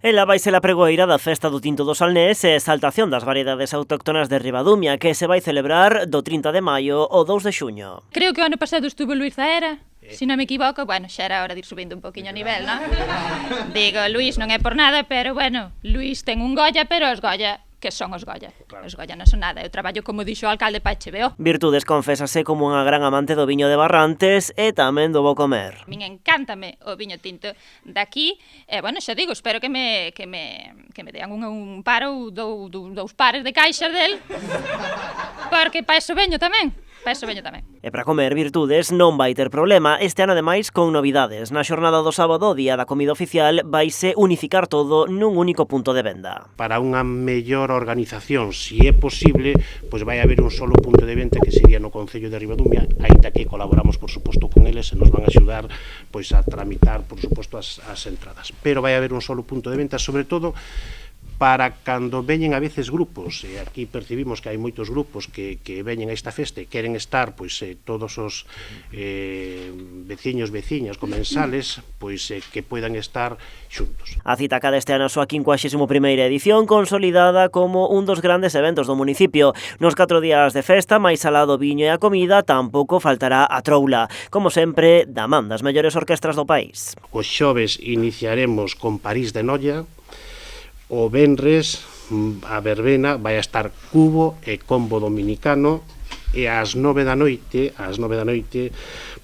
Ela vai ser a pregoeira da festa do Tinto do Salnés e exaltación das variedades autóctonas de Ribadumia, que se vai celebrar do 30 de maio ao 2 de xuño. Creo que o ano pasado estuvo Luís Zaera, se non me equivoco. Bueno, xa era hora de ir subindo un poquinho o nivel, non? Digo, Luís non é por nada, pero bueno, Luís ten un Goya, pero os Goya, que son os Goya? Claro. Os Goya non son nada, eu traballo como dixo o alcalde pa HBO. Virtudes confésase como unha gran amante do viño de Barrantes e tamén do bo comer. A min encántame o viño tinto daqui, e bueno, xa digo, espero que me dean un par ou dous pares de caixas del, porque pa eso veño tamén. E para comer Virtudes non vai ter problema, este ano ademais con novidades. Na xornada do sábado, día da comida oficial, vaise unificar todo nun único punto de venda. Para unha mellor organización, se é posible, pois vai haber un solo punto de venta que sería no Concello de Ribadumia, aínda que colaboramos, por suposto, con eles e nos van a axudar pois a tramitar, por suposto, as entradas. Pero vai haber un solo punto de venta, sobre todo para cando veñen a veces grupos, e aquí percibimos que hai moitos grupos que veñen a esta festa e queren estar pois todos os veciñas, comensales, pois que poidan estar xuntos. A cita cada este ano a súa 51ª edición, consolidada como un dos grandes eventos do municipio. Nos 4 días de festa, máis alá do viño e a comida, tampouco faltará a troula. Como sempre, da man das mellores orquestras do país. Os xoves iniciaremos con París de Noia. O venres, a verbena, vai a estar Cubo e Combo Dominicano, e ás 9 da noite,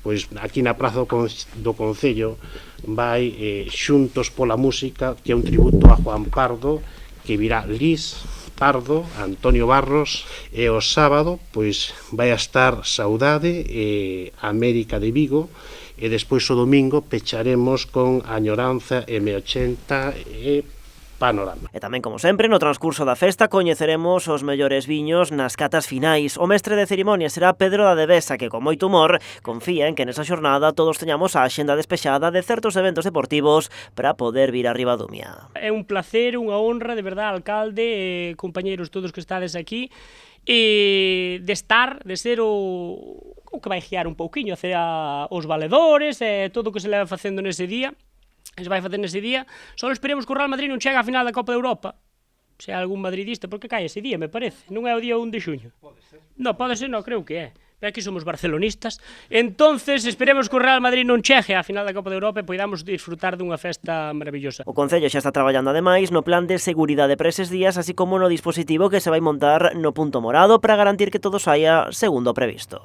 pois aquí na praza do Concello vai Xuntos pola Música, que é un tributo a Juan Pardo, que virá Lis Pardo, Antonio Barros, e o sábado pois vai a estar Saudade e América de Vigo, e despois o domingo pecharemos con Añoranza, M80 e Panorama. E tamén, como sempre, no transcurso da festa coñeceremos os mellores viños nas catas finais. O mestre de cerimonias será Pedro da Devesa, que con moito humor confía en que nesa xornada todos teñamos a axenda despexada de certos eventos deportivos para poder vir a Ribadumia. É un placer, unha honra, de verdade, alcalde, compañeiros todos que estades aquí, e de ser o que vai guiar un pouquiño hacia os valedores e todo o que se leva facendo nese día. Se vai facer nese día, só esperemos que o Real Madrid non chega á final da Copa de Europa. Se hai algún madridista, porque cae ese día, me parece. Non é o día 1 de xuño. Pode ser. Non, pode ser, non, creo que é. Pero aquí somos barcelonistas. Entonces, esperemos que o Real Madrid non chegue á final da Copa de Europa e poidamos disfrutar dunha festa maravillosa. O Concello xa está traballando ademais no plan de seguridade para eses días, así como no dispositivo que se vai montar no punto morado para garantir que todo saia segundo o previsto.